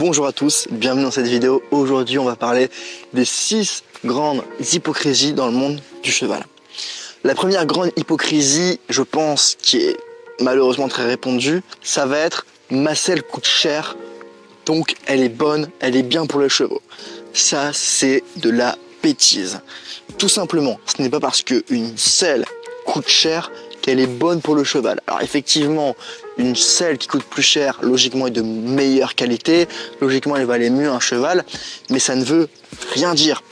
Bonjour à tous, bienvenue dans cette vidéo. Aujourd'hui on va parler des 6 grandes hypocrisies dans le monde du cheval. La première grande hypocrisie, je pense, qui est malheureusement très répandue, ça va être ma selle coûte cher, donc elle est bonne, elle est bien pour les chevaux. Ça c'est de la bêtise. Tout simplement, ce n'est pas parce qu'une selle coûte cher qu'elle est bonne pour le cheval. Alors effectivement, une selle qui coûte plus cher, logiquement est de meilleure qualité, logiquement elle va aller mieux à un cheval, mais ça ne veut rien dire.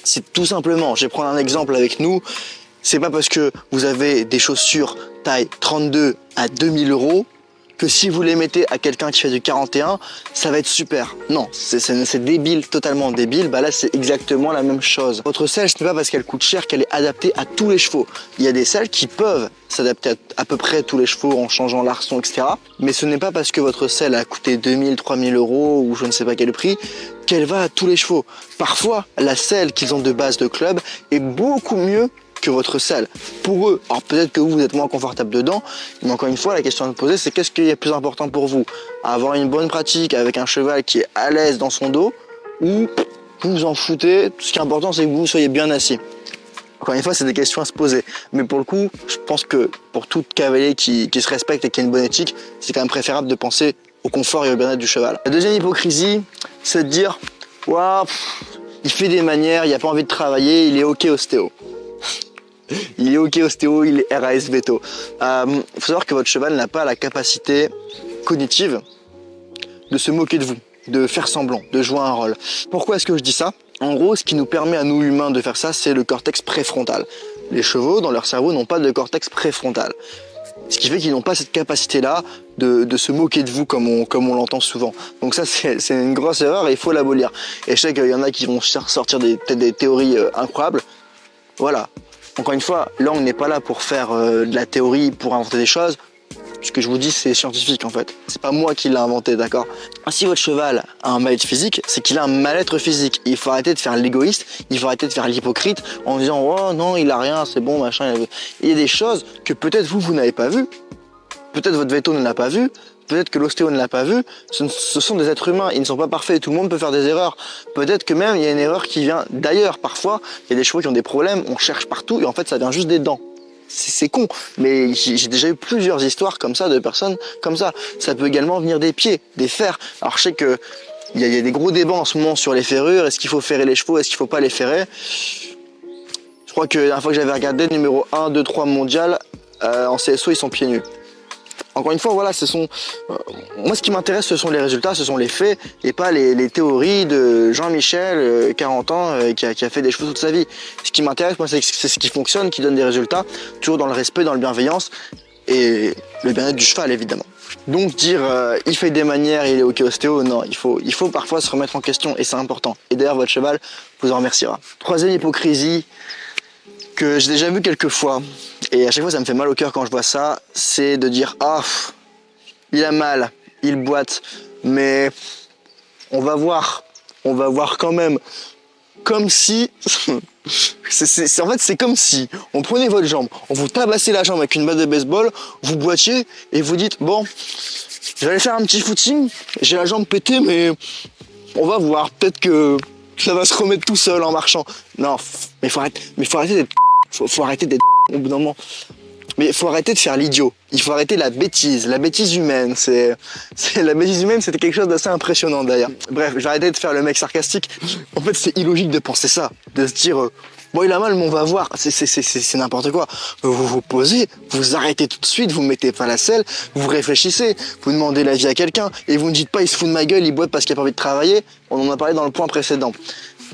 C'est tout simplement, je vais prendre un exemple avec nous, c'est pas parce que vous avez des chaussures taille 32 à 2000 € que si vous les mettez à quelqu'un qui fait du 41, ça va être super. Non, c'est débile, totalement débile. Bah là, c'est exactement la même chose. Votre selle, ce n'est pas parce qu'elle coûte cher qu'elle est adaptée à tous les chevaux. Il y a des selles qui peuvent s'adapter à peu près tous les chevaux en changeant l'arçon, etc. Mais ce n'est pas parce que votre selle a coûté 2000, 3000 € ou je ne sais pas quel prix qu'elle va à tous les chevaux. Parfois, la selle qu'ils ont de base de club est beaucoup mieux que votre selle pour eux. Alors peut-être que vous êtes moins confortable dedans, mais encore une fois la question à se poser, c'est qu'est-ce qui est plus important pour vous? Avoir une bonne pratique avec un cheval qui est à l'aise dans son dos, ou vous vous en foutez, ce qui est important c'est que vous soyez bien assis. Encore une fois, c'est des questions à se poser, mais pour le coup je pense que pour tout cavalier qui se respecte et qui a une bonne éthique, c'est quand même préférable de penser au confort et au bien-être du cheval. La deuxième hypocrisie, c'est de dire waouh, il fait des manières, il n'a pas envie de travailler, il est ok ostéo. Il est ok ostéo, il est RAS veto. Faut savoir que votre cheval n'a pas la capacité cognitive de se moquer de vous, de faire semblant, de jouer un rôle. Pourquoi est-ce que je dis ça? En gros, ce qui nous permet à nous humains de faire ça, c'est le cortex préfrontal. Les chevaux, dans leur cerveau, n'ont pas de cortex préfrontal. Ce qui fait qu'ils n'ont pas cette capacité-là de se moquer de vous comme on l'entend souvent. Donc ça, c'est une grosse erreur et il faut l'abolir. Et je sais qu'il y en a qui vont sortir peut-être des théories incroyables. Voilà. Encore une fois, là on n'est pas là pour faire de la théorie, pour inventer des choses. Ce que je vous dis, c'est scientifique en fait. C'est pas moi qui l'ai inventé, d'accord? Si votre cheval a un mal-être physique, c'est qu'il a un mal-être physique. Il faut arrêter de faire l'égoïste, il faut arrêter de faire l'hypocrite en disant oh non, il a rien, c'est bon, machin. Il y a des choses que peut-être vous n'avez pas vues. Peut-être votre veto ne l'a pas vu. Peut-être que l'ostéo ne l'a pas vu. Ce sont des êtres humains, ils ne sont pas parfaits, tout le monde peut faire des erreurs. Peut-être que même il y a une erreur qui vient d'ailleurs. Parfois, il y a des chevaux qui ont des problèmes, on cherche partout et en fait ça vient juste des dents. C'est con, mais j'ai déjà eu plusieurs histoires comme ça de personnes comme ça. Ça peut également venir des pieds, des fers. Alors je sais que il y a des gros débats en ce moment sur les ferrures. Est-ce qu'il faut ferrer les chevaux, est-ce qu'il faut pas les ferrer? Je crois que la dernière fois que j'avais regardé, numéro 1, 2, 3 mondial, en CSO, ils sont pieds nus. Encore une fois, voilà, moi ce qui m'intéresse, ce sont les résultats, ce sont les faits, et pas les théories de Jean-Michel, 40 ans, qui a fait des chevaux toute sa vie. Ce qui m'intéresse, moi, c'est ce qui fonctionne, qui donne des résultats, toujours dans le respect, dans la bienveillance, et le bien-être du cheval, évidemment. Donc dire il fait des manières, il est ok ostéo, non, il faut parfois se remettre en question, et c'est important. Et d'ailleurs, votre cheval vous en remerciera. Troisième hypocrisie, que j'ai déjà vu quelques fois, et à chaque fois ça me fait mal au cœur quand je vois ça, c'est de dire ah, il a mal, il boite, mais on va voir quand même, comme si, en fait c'est comme si on prenait votre jambe, on vous tabassait la jambe avec une batte de baseball, vous boitiez et vous dites bon, je vais aller faire un petit footing, j'ai la jambe pétée mais on va voir, peut-être que ça va se remettre tout seul en marchant. Non, mais faut arrêter d'être faut arrêter d'être au bout d'un moment. Mais il faut arrêter de faire l'idiot. Il faut arrêter la bêtise humaine. La bêtise humaine, c'était quelque chose d'assez impressionnant d'ailleurs. Bref, j'ai arrêté de faire le mec sarcastique. En fait, c'est illogique de penser ça, de se dire bon, il a mal, mais on va voir. C'est n'importe quoi. Vous vous posez, vous arrêtez tout de suite, vous mettez pas la selle, vous réfléchissez, vous demandez l'avis à quelqu'un et vous ne dites pas il se fout de ma gueule, il boite parce qu'il a pas envie de travailler. On en a parlé dans le point précédent.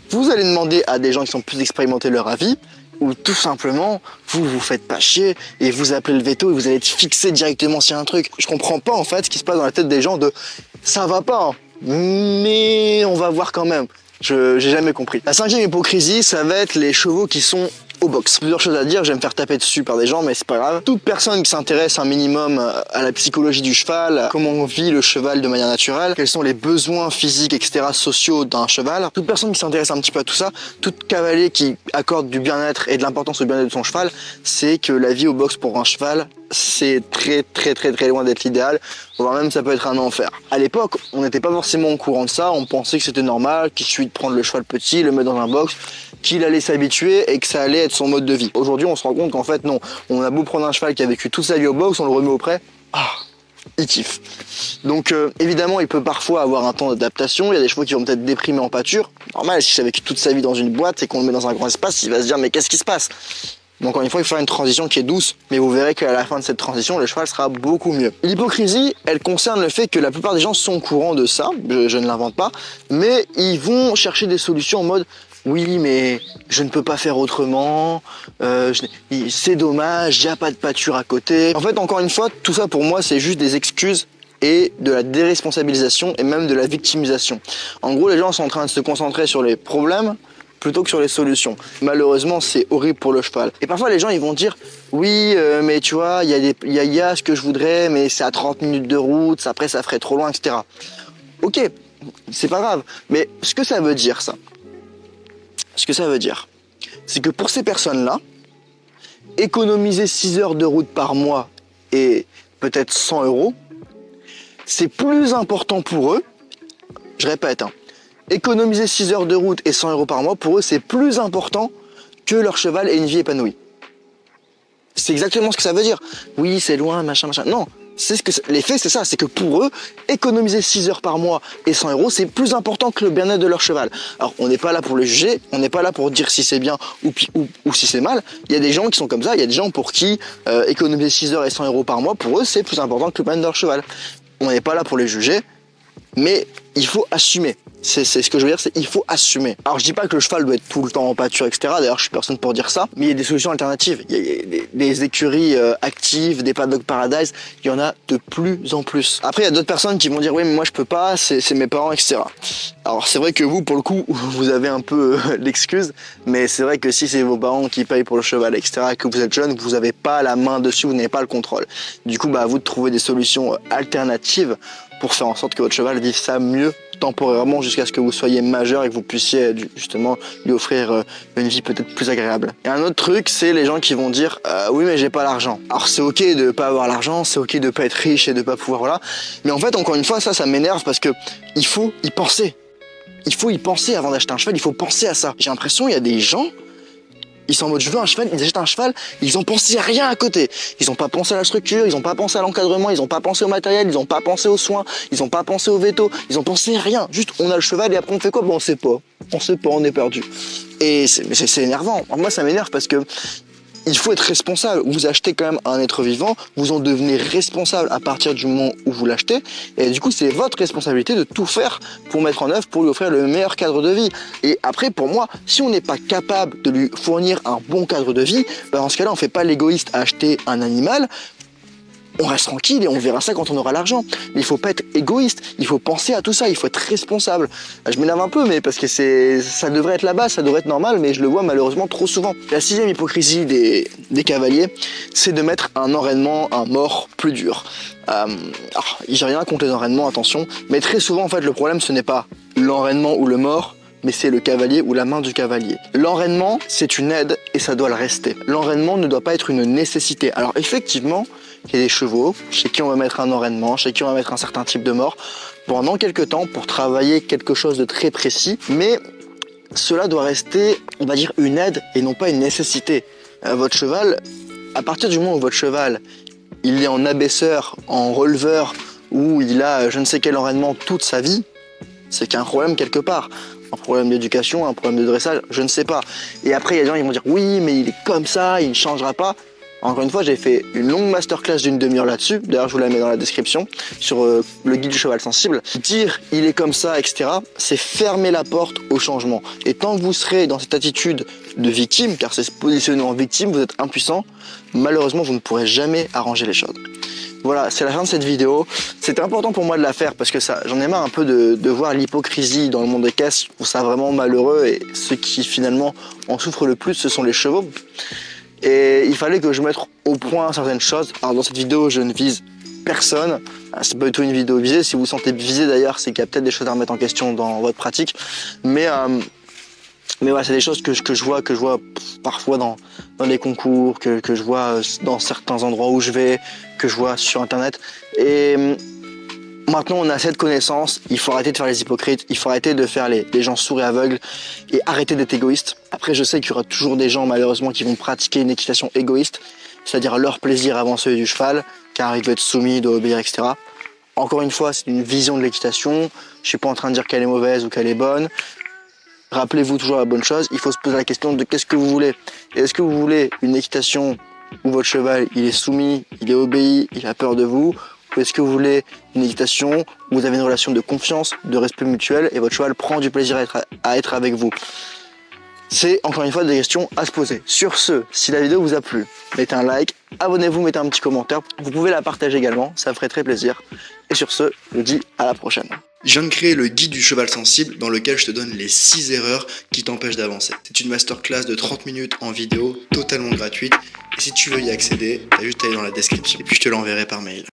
Vous allez demander à des gens qui sont plus expérimentés leur avis. Ou tout simplement, vous vous faites pas chier et vous appelez le veto et vous allez être fixé directement sur un truc. Je comprends pas en fait ce qui se passe dans la tête des gens de ça va pas, hein, mais on va voir quand même. J'ai jamais compris. La cinquième hypocrisie, ça va être les chevaux qui sont au box. Plusieurs choses à dire, je vais me faire taper dessus par des gens, mais c'est pas grave. Toute personne qui s'intéresse un minimum à la psychologie du cheval, à comment on vit le cheval de manière naturelle, quels sont les besoins physiques, etc., sociaux d'un cheval, toute personne qui s'intéresse un petit peu à tout ça, tout cavalier qui accorde du bien-être et de l'importance au bien-être de son cheval, c'est que la vie au box pour un cheval c'est très loin d'être l'idéal, voire même ça peut être un enfer. À l'époque, on n'était pas forcément au courant de ça, on pensait que c'était normal, qu'il suffit de prendre le cheval petit, le mettre dans un box, qu'il allait s'habituer et que ça allait être son mode de vie. Aujourd'hui, on se rend compte qu'en fait non, on a beau prendre un cheval qui a vécu toute sa vie au box, on le remet au pré, il kiffe. Donc évidemment, il peut parfois avoir un temps d'adaptation, il y a des chevaux qui vont peut-être déprimer en pâture. Normal, si j'ai vécu toute sa vie dans une boîte et qu'on le met dans un grand espace, il va se dire mais qu'est-ce qui se passe? Donc encore une fois, il faut faire une transition qui est douce, mais vous verrez qu'à la fin de cette transition, le cheval sera beaucoup mieux. L'hypocrisie, elle concerne le fait que la plupart des gens sont au courant de ça, je ne l'invente pas, mais ils vont chercher des solutions en mode oui, mais je ne peux pas faire autrement, c'est dommage, il n'y a pas de pâture à côté. En fait, encore une fois, tout ça pour moi, c'est juste des excuses et de la déresponsabilisation et même de la victimisation. En gros, les gens sont en train de se concentrer sur les problèmes plutôt que sur les solutions. Malheureusement, c'est horrible pour le cheval. Et parfois, les gens, ils vont dire oui, mais tu vois, il y a ce que je voudrais, mais c'est à 30 minutes de route, après ça ferait trop loin, etc. Ok, c'est pas grave. Mais ce que ça veut dire, ça, ce que ça veut dire, c'est que pour ces personnes-là, économiser 6 heures de route par mois et peut-être 100 €, c'est plus important pour eux, je répète, économiser 6 heures de route et 100 € par mois, pour eux, c'est plus important que leur cheval ait une vie épanouie. C'est exactement ce que ça veut dire. Oui, c'est loin, machin. Non, les faits, c'est ça. C'est que pour eux, économiser 6 heures par mois et 100 €, c'est plus important que le bien-être de leur cheval. Alors, on n'est pas là pour le juger, on n'est pas là pour dire si c'est bien ou si c'est mal. Il y a des gens qui sont comme ça, il y a des gens pour qui économiser 6 heures et 100 € par mois, pour eux, c'est plus important que le bien-être de leur cheval. On n'est pas là pour les juger, mais il faut assumer. C'est ce que je veux dire, c'est il faut assumer. Alors je dis pas que le cheval doit être tout le temps en pâture, etc. D'ailleurs, je suis personne pour dire ça. Mais il y a des solutions alternatives. Il y a des écuries actives, des paddock paradise. Il y en a de plus en plus. Après, il y a d'autres personnes qui vont dire oui, mais moi je peux pas, c'est mes parents, etc. Alors c'est vrai que vous, pour le coup, vous avez un peu l'excuse. Mais c'est vrai que si c'est vos parents qui payent pour le cheval, etc., et que vous êtes jeune, vous n'avez pas la main dessus, vous n'avez pas le contrôle. Du coup, à vous de trouver des solutions alternatives pour faire en sorte que votre cheval vive ça mieux temporairement jusqu'à ce que vous soyez majeur et que vous puissiez justement lui offrir une vie peut-être plus agréable. Et un autre truc, c'est les gens qui vont dire oui mais j'ai pas l'argent. Alors c'est ok de pas avoir l'argent, c'est ok de pas être riche et de pas pouvoir, voilà. Mais en fait, encore une fois, ça m'énerve parce que il faut y penser. Il faut y penser avant d'acheter un cheval, il faut penser à ça. J'ai l'impression il y a des gens, ils sont en mode je veux un cheval, ils achètent un cheval, ils ont pensé à rien à côté. Ils ont pas pensé à la structure, ils ont pas pensé à l'encadrement, ils ont pas pensé au matériel, ils ont pas pensé aux soins, ils ont pas pensé au veto, ils ont pensé à rien. Juste on a le cheval et après on fait quoi? Bon, on sait pas, on est perdu. Et c'est énervant. Alors, moi ça m'énerve parce que il faut être responsable. Vous achetez quand même un être vivant, vous en devenez responsable à partir du moment où vous l'achetez. Et du coup, c'est votre responsabilité de tout faire pour mettre en œuvre, pour lui offrir le meilleur cadre de vie. Et après, pour moi, si on n'est pas capable de lui fournir un bon cadre de vie, dans ce cas-là, on ne fait pas l'égoïste à acheter un animal. On reste tranquille et on verra ça quand on aura l'argent. Mais il faut pas être égoïste, il faut penser à tout ça, il faut être responsable. Je m'énerve un peu, mais parce que ça devrait être la base, ça devrait être normal, mais je le vois malheureusement trop souvent. La 6e hypocrisie des cavaliers, c'est de mettre un enraînement, un mort plus dur. Alors, j'ai rien contre les enraînements, attention, mais très souvent, en fait, le problème, ce n'est pas l'enraînement ou le mort, mais c'est le cavalier ou la main du cavalier. L'enraînement, c'est une aide et ça doit le rester. L'enraînement ne doit pas être une nécessité. Alors effectivement, il y a des chevaux chez qui on va mettre un enraînement, chez qui on va mettre un certain type de mort pendant quelques temps pour travailler quelque chose de très précis, mais cela doit rester, on va dire, une aide et non pas une nécessité. Votre cheval, à partir du moment où votre cheval, il est en abaisseur, en releveur, ou il a je ne sais quel enraînement toute sa vie, c'est qu'il y a un problème quelque part. Un problème d'éducation, un problème de dressage, je ne sais pas. Et après, il y a des gens qui vont dire oui, mais il est comme ça, il ne changera pas. Encore une fois, j'ai fait une longue masterclass d'une demi-heure là-dessus. D'ailleurs, je vous la mets dans la description sur le guide du cheval sensible. Dire il est comme ça, etc., c'est fermer la porte au changement. Et tant que vous serez dans cette attitude de victime, car c'est se positionner en victime, vous êtes impuissant, malheureusement, vous ne pourrez jamais arranger les choses. Voilà, c'est la fin de cette vidéo. C'était important pour moi de la faire parce que j'en ai marre un peu de voir l'hypocrisie dans le monde des caisses. Je trouve ça vraiment malheureux et ceux qui finalement en souffrent le plus, ce sont les chevaux. Et il fallait que je mette au point certaines choses. Alors dans cette vidéo, je ne vise personne. C'est pas du tout une vidéo visée. Si vous vous sentez visé d'ailleurs, c'est qu'il y a peut-être des choses à remettre en question dans votre pratique. Mais Mais voilà, c'est des choses que je vois parfois dans les concours, que je vois dans certains endroits où je vais, que je vois sur internet. Et maintenant on a cette connaissance, il faut arrêter de faire les hypocrites, il faut arrêter de faire les gens sourds et aveugles et arrêter d'être égoïste. Après je sais qu'il y aura toujours des gens malheureusement qui vont pratiquer une équitation égoïste, c'est-à-dire leur plaisir avant celui du cheval, car il doit être soumis, il doit obéir, etc. Encore une fois, c'est une vision de l'équitation, je suis pas en train de dire qu'elle est mauvaise ou qu'elle est bonne. Rappelez-vous toujours la bonne chose, il faut se poser la question de qu'est-ce que vous voulez. Est-ce que vous voulez une équitation où votre cheval il est soumis, il est obéi, il a peur de vous, ou est-ce que vous voulez une équitation où vous avez une relation de confiance, de respect mutuel et votre cheval prend du plaisir à être avec vous? C'est encore une fois des questions à se poser. Sur ce, si la vidéo vous a plu, mettez un like, abonnez-vous, mettez un petit commentaire. Vous pouvez la partager également, ça me ferait très plaisir. Et sur ce, je vous dis à la prochaine. Je viens de créer le guide du cheval sensible dans lequel je te donne les 6 erreurs qui t'empêchent d'avancer. C'est une masterclass de 30 minutes en vidéo, totalement gratuite. Et si tu veux y accéder, t'as juste à aller dans la description. Et puis je te l'enverrai par mail.